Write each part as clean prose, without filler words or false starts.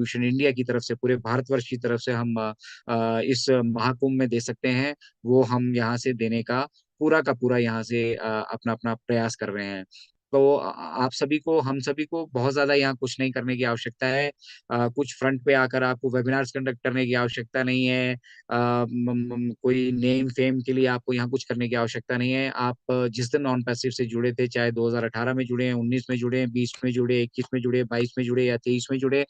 Contribution India की तरफ से, पूरे भारतवर्ष की तरफ से हम इस महाकुंभ में दे सकते हैं, वो हम यहाँ से देने का पूरा यहाँ से अपना अपना प्रयास कर रहे हैं। तो आप सभी को, हम सभी को बहुत ज्यादा यहाँ कुछ नहीं करने की आवश्यकता है। कुछ फ्रंट पे आकर आपको वेबिनार्स कंडक्ट करने की आवश्यकता नहीं है। कोई नेम फेम के लिए आपको यहाँ कुछ करने की आवश्यकता नहीं है। आप जिस दिन नॉन पैसिव से जुड़े थे, चाहे 2018 में जुड़े हैं, 19 में जुड़े हैं, 20 में जुड़े, 21 में जुड़े, 22 में जुड़े या 23 में जुड़े,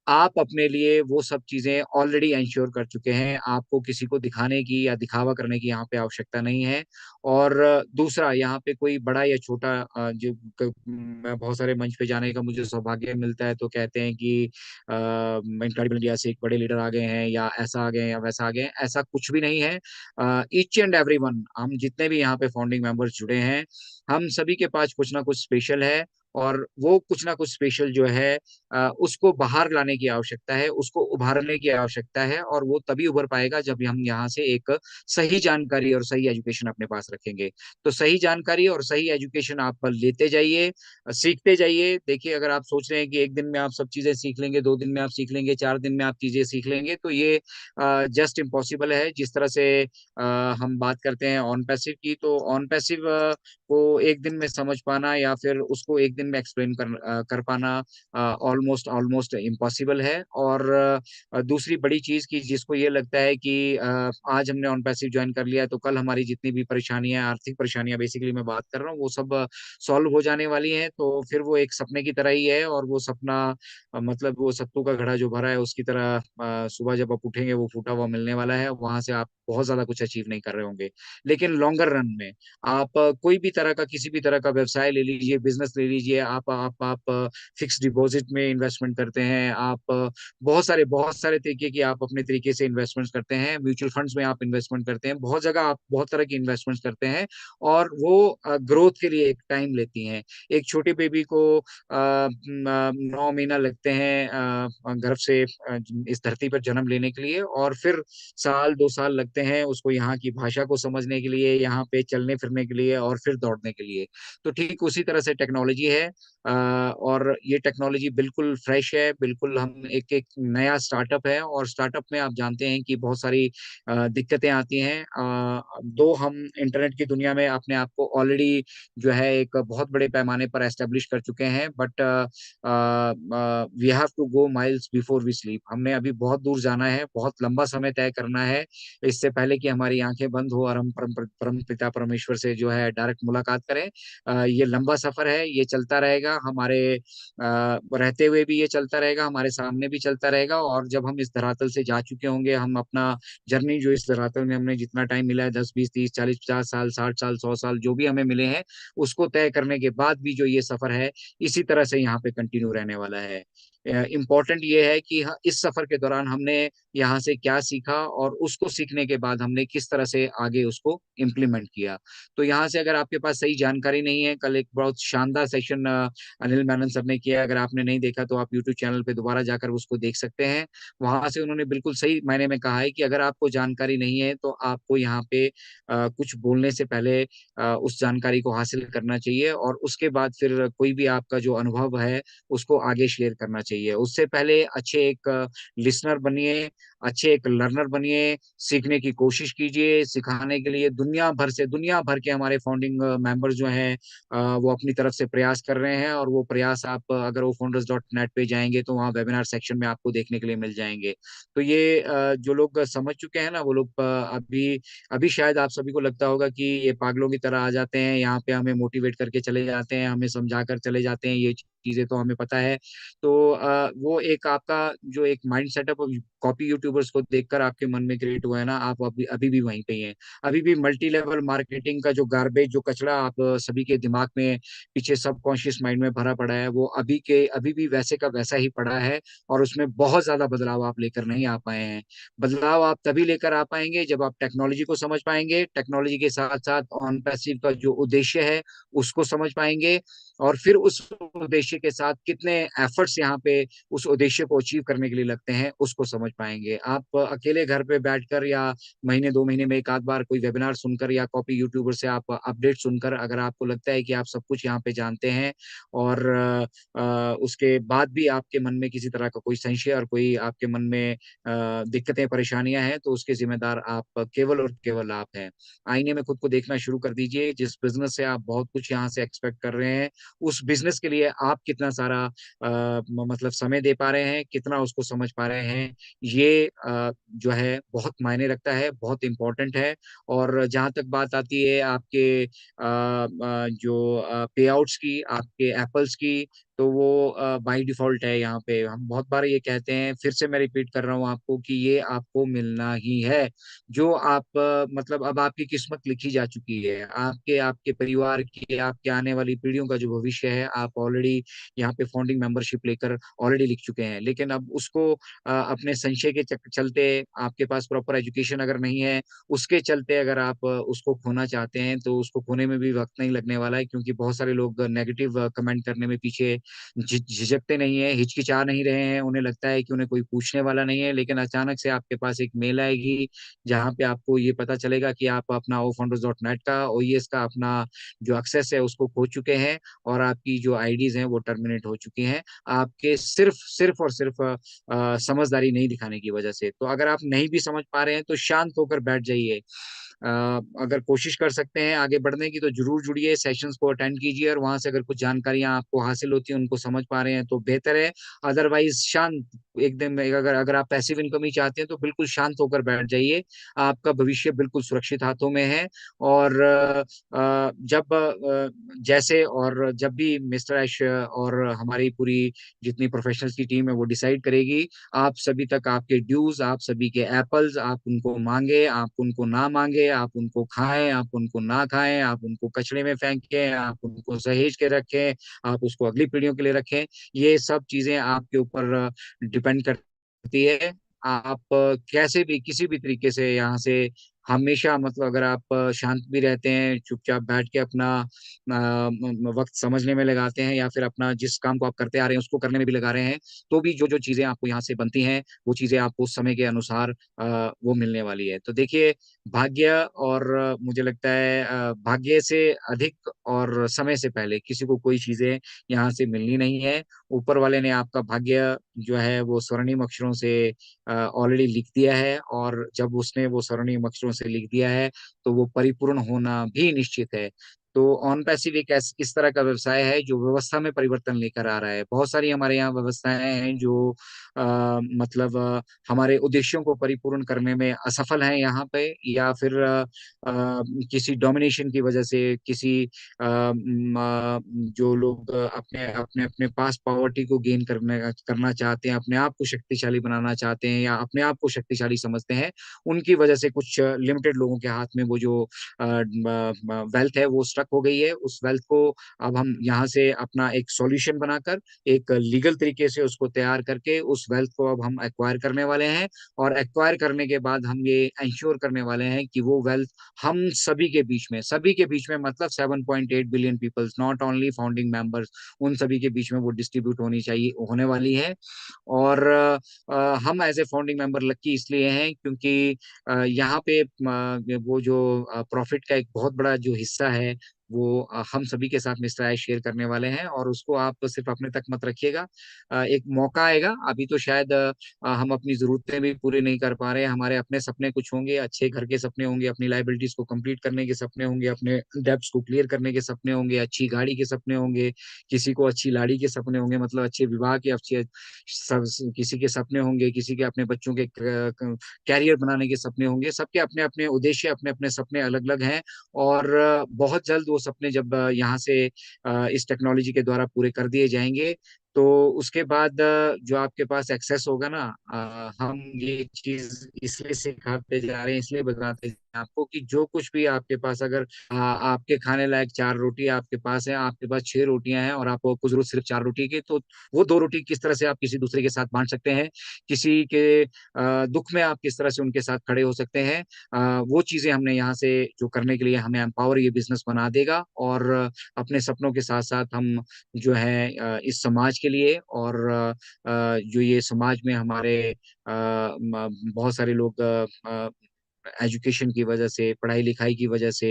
आप अपने लिए वो सब चीजें ऑलरेडी इंश्योर कर चुके हैं। आपको किसी को दिखाने की या दिखावा करने की यहाँ पे आवश्यकता नहीं है। और दूसरा, यहाँ पे कोई बड़ा या छोटा मैं बहुत सारे मंच पे जाने का मुझे सौभाग्य मिलता है, तो कहते हैं कि इनक्रेडिबल इंडिया से एक बड़े लीडर आ गए हैं, या ऐसा आ गए हैं, या वैसा आ गए हैं। ऐसा कुछ भी नहीं है। ईच एंड एवरी वन, हम जितने भी यहाँ पे फाउंडिंग मेंबर्स जुड़े हैं, हम सभी के पास कुछ ना कुछ स्पेशल है। और वो कुछ ना कुछ स्पेशल जो है, उसको बाहर लाने की आवश्यकता है, उसको उभारने की आवश्यकता है। और वो तभी उभर पाएगा जब हम यहाँ से एक सही जानकारी और सही एजुकेशन अपने पास रखेंगे। तो सही जानकारी और सही एजुकेशन आप लेते जाइए, सीखते जाइए। देखिए, अगर आप सोच रहे हैं कि एक दिन में आप सब चीजें सीख लेंगे, 2 दिन में आप सीख लेंगे, 4 दिन में आप चीजें सीख लेंगे, तो ये जस्ट इम्पॉसिबल है। जिस तरह से हम बात करते हैं ऑन पैसिव की, तो ऑन पैसिव को एक दिन में समझ पाना या फिर उसको एक दिन में एक्सप्लेन कर पाना ऑलमोस्ट ऑलमोस्ट इम्पॉसिबल है। और दूसरी बड़ी चीज की, जिसको ये लगता है कि आज हमने ऑन पैसिव ज्वाइन कर लिया है तो कल हमारी जितनी भी परेशानियां, आर्थिक परेशानियां बेसिकली मैं बात कर रहा हूँ, वो सब सॉल्व हो जाने वाली हैं, तो फिर वो एक सपने की तरह ही है। और वो सपना मतलब वो सत्तू का घड़ा जो भरा है उसकी तरह, सुबह जब आप उठेंगे वो फूटा हुआ मिलने वाला है। वहां से आप बहुत ज्यादा कुछ अचीव नहीं कर रहे होंगे। लेकिन लॉन्गर रन में आप कोई भी तरह का, किसी भी तरह का व्यवसाय ले लीजिए, बिजनेस ले लीजिए, आप फिक्स डिपॉजिट में इन्वेस्टमेंट करते हैं, आप बहुत सारे तरीके की आप अपने तरीके से इन्वेस्टमेंट्स करते हैं, म्यूचुअल फंड्स में आप इन्वेस्टमेंट करते हैं, बहुत जगह आप बहुत तरह की इन्वेस्टमेंट्स करते हैं। और वो ग्रोथ के लिए एक टाइम लेती हैं। एक छोटे बेबी को 9 महीना लगते हैं गर्भ से इस धरती पर जन्म लेने के लिए, और फिर 1 2 साल लगते हैं उसको यहाँ की भाषा को समझने के लिए, यहाँ पे चलने फिरने के लिए, और फिर दौड़ने के लिए। तो ठीक उसी तरह से टेक्नोलॉजी है। और ये टेक्नोलॉजी बिल्कुल फ्रेश है, बिल्कुल हम एक एक नया स्टार्टअप है। और स्टार्टअप में आप जानते हैं कि बहुत सारी दिक्कतें आती हैं। दो हम इंटरनेट की दुनिया में अपने आप को ऑलरेडी जो है एक बहुत बड़े पैमाने पर एस्टेब्लिश कर चुके हैं, but we have to go miles before we sleep. हमने अभी बहुत दूर जाना है, बहुत लंबा समय तय करना है, इससे पहले कि हमारी आंखें बंद हो और हम परम पिता परमेश्वर से जो है डायरेक्ट मुलाकात करें। ये लंबा सफर है, ये चलता रहेगा, हमारे रहते हुए भी ये चलता रहेगा, हमारे सामने भी चलता रहेगा। और जब हम इस धरातल से जा चुके होंगे, हम अपना जर्नी जो इस धरातल में हमने जितना टाइम मिला है, 10 20 30 40 50 साल, 60 साल, 100 साल, जो भी हमें मिले हैं, उसको तय करने के बाद भी जो ये सफर है, इसी तरह से यहाँ पे कंटिन्यू रहने वाला है। इम्पोर्टेंट ये है कि इस सफर के दौरान हमने यहाँ से क्या सीखा, और उसको सीखने के बाद हमने किस तरह से आगे उसको इम्प्लीमेंट किया। तो यहाँ से अगर आपके पास सही जानकारी नहीं है, कल एक बहुत शानदार सेशन अनिल मेनन सर ने किया, अगर आपने नहीं देखा तो आप यूट्यूब चैनल पे दोबारा जाकर उसको देख सकते हैं। वहां से उन्होंने बिल्कुल सही मायने में कहा है कि अगर आपको जानकारी नहीं है तो आपको यहाँ पे कुछ बोलने से पहले उस जानकारी को हासिल करना चाहिए, और उसके बाद फिर कोई भी आपका जो अनुभव है उसको आगे शेयर करना चाहिए। उससे पहले अच्छे एक लिसनर बनिए, अच्छे एक लर्नर बनिए, सीखने की कोशिश कीजिए। सिखाने के लिए दुनिया भर के हमारे फाउंडिंग मेंबर्स जो हैं, वो अपनी तरफ से प्रयास कर रहे हैं। और वो प्रयास आप अगर वो founders.net पे जाएंगे तो वहाँ वेबिनार सेक्शन में आपको देखने के लिए मिल जाएंगे। तो ये जो लोग समझ चुके हैं ना, वो लोग अभी अभी शायद आप सभी को लगता होगा कि ये पागलों की तरह आ जाते हैं यहाँ पे, हमें मोटिवेट करके चले जाते हैं, हमें समझा कर चले जाते हैं, ये चीजें तो हमें पता है। तो वो एक आपका जो एक माइंड सेटअप कॉपी यूट्यूबर्स को देखकर आपके मन में क्रिएट हुआ है ना, आप अभी अभी भी वहीं पे ही हैं। अभी भी मल्टी लेवल मार्केटिंग का जो गार्बेज, जो कचरा आप सभी के दिमाग में पीछे सबकॉन्शियस माइंड में भरा पड़ा है, वो अभी भी वैसे का वैसा ही पड़ा है। और उसमें बहुत ज्यादा बदलाव आप लेकर नहीं आ पाए हैं। बदलाव आप तभी लेकर आ पाएंगे जब आप टेक्नोलॉजी को समझ पाएंगे, टेक्नोलॉजी के साथ साथ ऑन पैसिव का जो उद्देश्य है उसको समझ पाएंगे। और फिर उस उद्देश्य के साथ कितने एफर्ट्स यहाँ पे उस उद्देश्य को अचीव करने के लिए लगते हैं, उसको समझ पाएंगे। आप अकेले घर पे बैठकर या महीने 2 महीने में एक आध बार कोई वेबिनार सुनकर या कॉपी यूट्यूबर से आप अपडेट सुनकर अगर आपको लगता है कि आप सब कुछ यहाँ पे जानते हैं, और उसके बाद भी आपके मन में किसी तरह का कोई संशय और कोई आपके मन में दिक्कतें परेशानियां हैं, तो उसके जिम्मेदार आप केवल और केवल आप हैं। आईने में खुद को देखना शुरू कर दीजिए। जिस बिजनेस से आप बहुत कुछ यहाँ से एक्सपेक्ट कर रहे हैं, उस बिजनेस के लिए आप कितना सारा मतलब समय दे पा रहे हैं, कितना उसको समझ पा रहे हैं, ये जो है बहुत मायने रखता है, बहुत इम्पोर्टेंट है। और जहाँ तक बात आती है आपके जो पे आउट्स की, आपके एप्पल्स की, तो वो बाय डिफॉल्ट है। यहाँ पे हम बहुत बार ये कहते हैं, फिर से मैं रिपीट कर रहा हूँ आपको, कि ये आपको मिलना ही है। जो आप मतलब अब आपकी किस्मत लिखी जा चुकी है, आपके आपके परिवार की, आपके आने वाली पीढ़ियों का जो भविष्य है, आप ऑलरेडी यहाँ पे फाउंडिंग मेंबरशिप लेकर ऑलरेडी लिख चुके हैं। लेकिन अब उसको अपने संशय के चलते, आपके पास प्रॉपर एजुकेशन अगर नहीं है, उसके चलते अगर आप उसको खोना चाहते हैं, तो उसको खोने में भी वक्त नहीं लगने वाला है। क्योंकि बहुत सारे लोग नेगेटिव कमेंट करने में पीछे झिझकते नहीं है, हिचकिचा नहीं रहे हैं। उन्हें लगता है कि उन्हें कोई पूछने वाला नहीं है, लेकिन अचानक से आपके पास एक मेल आएगी जहां पे आपको ये पता चलेगा कि आप अपना ofounders.net का, ओईएस का अपना जो एक्सेस है उसको खो चुके हैं, और आपकी जो आईडीज हैं वो टर्मिनेट हो चुकी हैं, आपके सिर्फ सिर्फ और सिर्फ समझदारी नहीं दिखाने की वजह से। तो अगर आप नहीं भी समझ पा रहे हैं, तो शांत होकर बैठ जाइए। अगर कोशिश कर सकते हैं आगे बढ़ने की, तो जरूर जुड़िए, सेशंस को अटेंड कीजिए, और वहां से अगर कुछ जानकारियां आपको हासिल होती हैं, उनको समझ पा रहे हैं, तो बेहतर है। अदरवाइज शांत, एकदम, अगर आप पैसिव इनकम ही चाहते हैं, तो बिल्कुल शांत होकर बैठ जाइए। आपका भविष्य बिल्कुल सुरक्षित हाथों में है। और जब जैसे और जब भी मिस्टर ऐश और हमारी पूरी जितनी प्रोफेशनल्स की टीम है वो डिसाइड करेगी, आप सभी तक आपके ड्यूज, आप सभी के एप्पल्स, आप उनको मांगे, आप उनको ना मांगे, आप उनको खाएं, आप उनको ना खाएं, आप उनको कचड़े में फेंकें, आप उनको सहेज के रखें, आप उसको अगली पीढ़ियों के लिए रखें, ये सब चीजें आपके ऊपर डिपेंड करती है। आप कैसे भी किसी भी तरीके से यहाँ से हमेशा, मतलब अगर आप शांत भी रहते हैं, चुपचाप बैठ के अपना वक्त समझने में लगाते हैं, या फिर अपना जिस काम को आप करते आ रहे हैं उसको करने में भी लगा रहे हैं, तो भी जो जो चीजें आपको यहाँ से बनती हैं, वो चीजें आपको समय के अनुसार वो मिलने वाली है। तो देखिए, भाग्य और मुझे लगता है भाग्य से अधिक और समय से पहले किसी को कोई चीजें यहाँ से मिलनी नहीं है। ऊपर वाले ने आपका भाग्य जो है वो स्वर्णिम अक्षरों से ऑलरेडी लिख दिया है, और जब उसने वो स्वर्णिम अक्षरों से लिख दिया है, तो वो परिपूर्ण होना भी निश्चित है। तो ऑन पैसिव एक इस तरह का व्यवसाय है जो व्यवस्था में परिवर्तन लेकर आ रहा है। बहुत सारी हमारे यहाँ व्यवस्थाएं हैं जो मतलब हमारे उद्देश्यों को परिपूर्ण करने में असफल हैं यहाँ पे, या फिर किसी डोमिनेशन की वजह से, किसी जो लोग अपने अपने अपने पास पावर्टी को गेन करना चाहते हैं, अपने आप को शक्तिशाली बनाना चाहते हैं, या अपने आप को शक्तिशाली समझते हैं, उनकी वजह से कुछ लिमिटेड लोगों के हाथ में वो जो वेल्थ है वो स्ट्रक हो गई है। उस वेल्थ को अब हम यहाँ से अपना एक सॉल्यूशन बनाकर, एक लीगल तरीके से उसको तैयार करके, उस वेल्थ को अब हम एक्वायर करने वाले हैं। और एक्वायर करने के बाद हम ये इंश्योर करने वाले हैं कि वो वेल्थ हम सभी के बीच में, सभी के बीच में, मतलब 7.8 billion peoples, not only founding members, उन सभी के बीच में वो डिस्ट्रीब्यूट होनी चाहिए, होने वाली है। और हम as a founding member lucky इसलिए हैं क्योंकि यहाँ पे वो जो प्रॉफिट का एक बहुत बड़ा जो हिस्सा है, वो हम सभी के साथ मिस्टर आय शेयर करने वाले हैं। और उसको आप तो सिर्फ अपने तक मत रखिएगा, एक मौका आएगा, अभी तो शायद हम अपनी जरूरतें भी पूरी नहीं कर पा रहे हैं, हमारे अपने सपने कुछ होंगे, अच्छे घर के सपने होंगे, अपनी लाइबिलिटीज को कंप्लीट करने के सपने होंगे, अपने डेब्ट्स को क्लियर करने के सपने होंगे, अच्छी गाड़ी के सपने होंगे, किसी को अच्छी लाड़ी के सपने होंगे, मतलब अच्छे विवाह के, अच्छे किसी के सपने होंगे, किसी के अपने बच्चों के कैरियर बनाने के सपने होंगे। सबके अपने अपने उद्देश्य, अपने अपने सपने अलग अलग हैं। और बहुत जल्द वो सपने जब यहाँ से इस टेक्नोलॉजी के द्वारा पूरे कर दिए जाएंगे, तो उसके बाद जो आपके पास एक्सेस होगा ना, हम ये चीज इसलिए सिखाते जा रहे हैं, इसलिए बताते जा आपको कि जो कुछ भी आपके पास अगर आपके खाने लायक 4 रोटी आपके पास है, आपके पास 6 रोटियाँ हैं और आपको ज़रूरत सिर्फ़ 4 रोटी की, तो वो 2 रोटी किस तरह से आप किसी दूसरे के साथ बाँट सकते हैं, किसी के दुःख में आप किस तरह से उनके साथ खड़े हो सकते हैं। वो चीज़ें हमने यहाँ से जो करने के लिए हमें एम्पावर ये बिज़नेस बना देगा और अपने सपनों के साथ-साथ हम जो है इस समाज के लिए और जो ये समाज में हमारे बहुत सारे लोग एजुकेशन की वजह से, पढ़ाई-लिखाई की वजह से,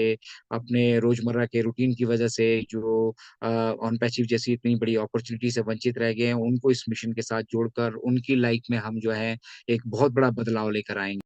अपने रोज़मर्रा के रूटीन की वजह से जो ऑन पैसिव जैसी इतनी बड़ी अपॉर्च्युनिटी से वंचित रह गए हैं, उनको इस मिशन के साथ जोड़कर उनकी लाइफ में हम जो है एक बहुत बड़ा बदलाव लेकर आएँगे।